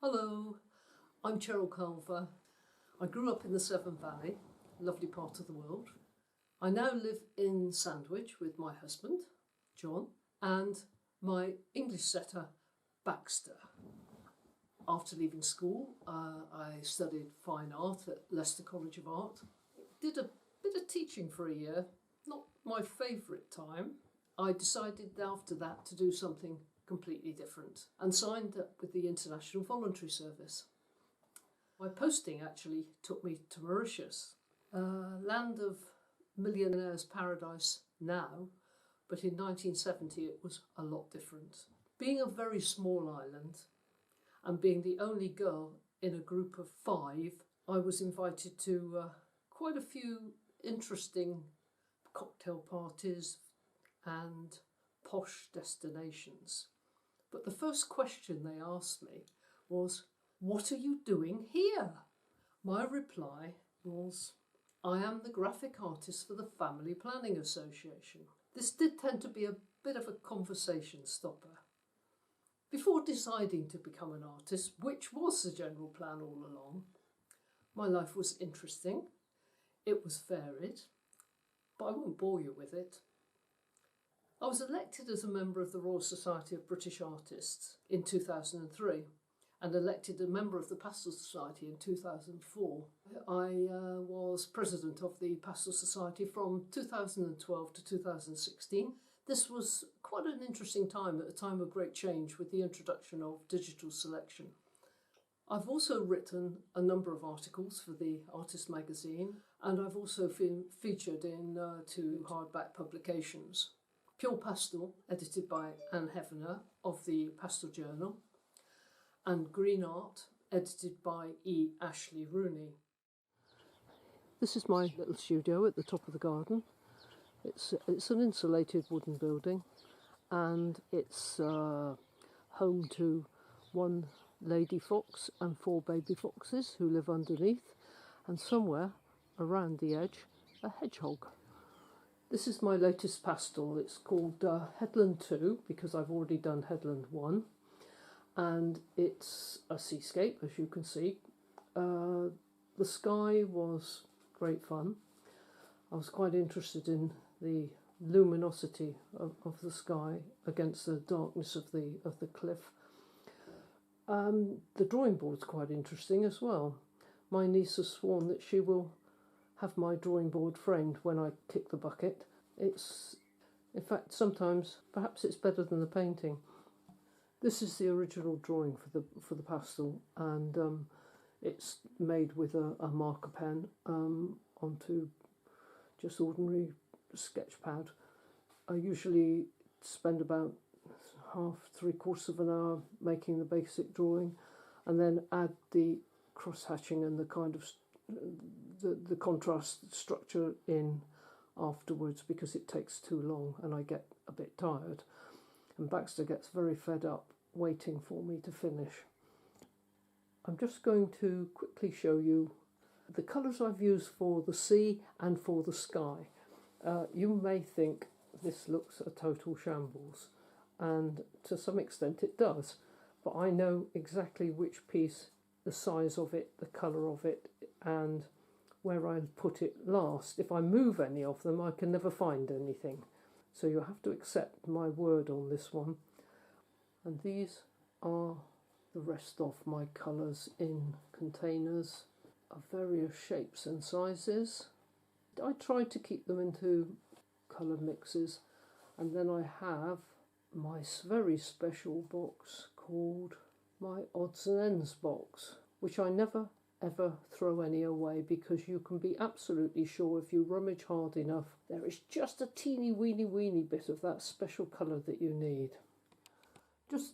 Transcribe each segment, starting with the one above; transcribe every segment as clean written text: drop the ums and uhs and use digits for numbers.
Hello, I'm Cheryl Culver. I grew up in the Severn Valley, a lovely part of the world. I now live in Sandwich with my husband, John, and my English setter, Baxter. After leaving school, I studied fine art at Leicester College of Art. Did a bit of teaching for a year, not my favourite time. I decided after that to do something completely different and signed up with the International Voluntary Service. My posting actually took me to Mauritius, a land of millionaires' paradise now, but in 1970 it was a lot different. Being a very small island and being the only girl in a group of 5, I was invited to quite a few interesting cocktail parties and posh destinations. But the first question they asked me was, "What are you doing here?" My reply was, "I am the graphic artist for the Family Planning Association." This did tend to be a bit of a conversation stopper. Before deciding to become an artist, which was the general plan all along, my life was interesting, it was varied, but I won't bore you with it. I was elected as a member of the Royal Society of British Artists in 2003 and elected a member of the Pastel Society in 2004. I was president of the Pastel Society from 2012 to 2016. This was quite an interesting time, at a time of great change with the introduction of digital selection. I've also written a number of articles for the Artist magazine, and I've also been featured in 2 hardback publications. Pure Pastel, edited by Anne Heavener of the Pastel Journal, and Green Art, edited by E. Ashley Rooney. This is my little studio at the top of the garden. It's an insulated wooden building, and it's home to 1 lady fox and 4 baby foxes who live underneath, and somewhere around the edge, a hedgehog. This is my latest pastel. It's called Headland 2 because I've already done Headland 1, and it's a seascape, as you can see. The sky was great fun. I was quite interested in the luminosity of the sky against the darkness of the cliff. The drawing board's quite interesting as well. My niece has sworn that she will have my drawing board framed when I kick the bucket. It's, in fact, sometimes perhaps it's better than the painting. This is the original drawing for the pastel, and it's made with a marker pen onto just ordinary sketch pad. I usually spend about half, 3/4 of an hour making the basic drawing, and then add the cross-hatching and the kind of the contrast structure in afterwards, because it takes too long and I get a bit tired, and Baxter gets very fed up waiting for me to finish. I'm just going to quickly show you the colours I've used for the sea and for the sky. You may think this looks a total shambles, and to some extent it does, but I know exactly which piece, the size of it, the colour of it, and where I'll put it last. If I move any of them, I can never find anything. So you have to accept my word on this one. And these are the rest of my colours in containers of various shapes and sizes. I try to keep them into colour mixes, and then I have my very special box called my odds and ends box, which I never ever throw any away, because you can be absolutely sure if you rummage hard enough there is just a teeny weeny bit of that special colour that you need. Just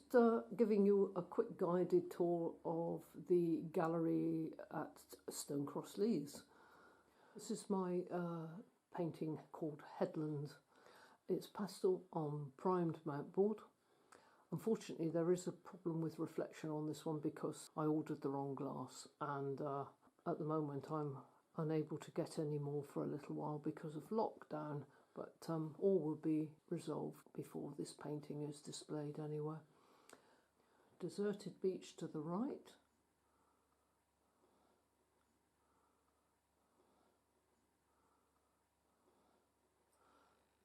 giving you a quick guided tour of the gallery at Stonecross Leas. This is my painting called Headland. It's pastel on primed mountboard. Unfortunately, there is a problem with reflection on this one because I ordered the wrong glass, and at the moment I'm unable to get any more for a little while because of lockdown, but all will be resolved before this painting is displayed anywhere. Deserted beach to the right,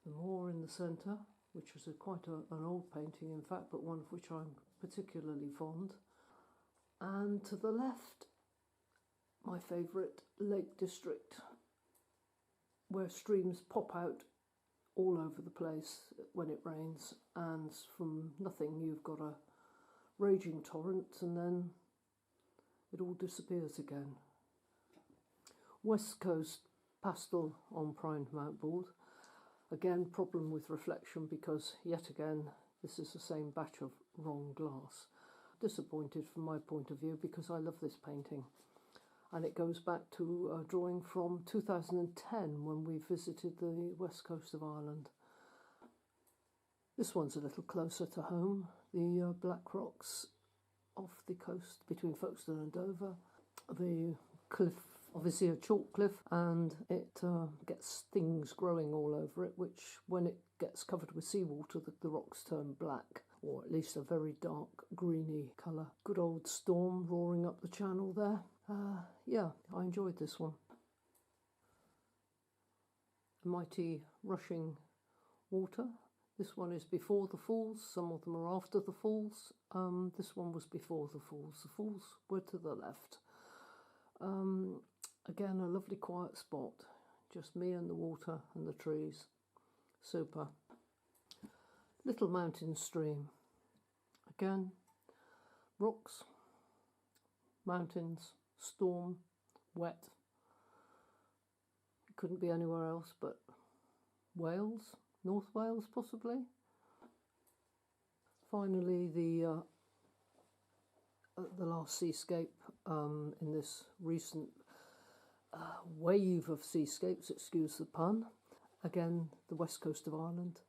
the moor in the centre, which was quite an old painting in fact, but one of which I'm particularly fond. And to the left, my favourite Lake District, where streams pop out all over the place when it rains, and from nothing you've got a raging torrent, and then it all disappears again. West Coast pastel on primed mountboard. Again, problem with reflection because yet again this is the same batch of wrong glass. Disappointed from my point of view because I love this painting, and it goes back to a drawing from 2010 when we visited the west coast of Ireland. This one's a little closer to home, the black rocks off the coast between Folkestone and Dover. The cliff, obviously a chalk cliff, and it gets things growing all over it, which when it gets covered with seawater, the rocks turn black, or at least a very dark greeny colour. Good old storm roaring up the channel there. Yeah, I enjoyed this one. Mighty rushing water. This one is before the falls, some of them are after the falls. This one was before the falls were to the left. Again, a lovely quiet spot, just me and the water and the trees. Super. Little mountain stream. Again, rocks, mountains, storm, wet. It couldn't be anywhere else but Wales, North Wales possibly. Finally, the last seascape in this recent wave of seascapes, excuse the pun. Again, the west coast of Ireland.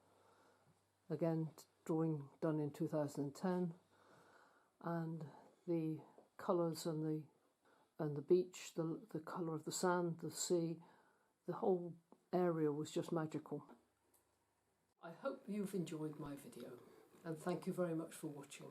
Again, drawing done in 2010, and the colours and the beach, the colour of the sand, the sea, the whole area was just magical. I hope you've enjoyed my video, and thank you very much for watching.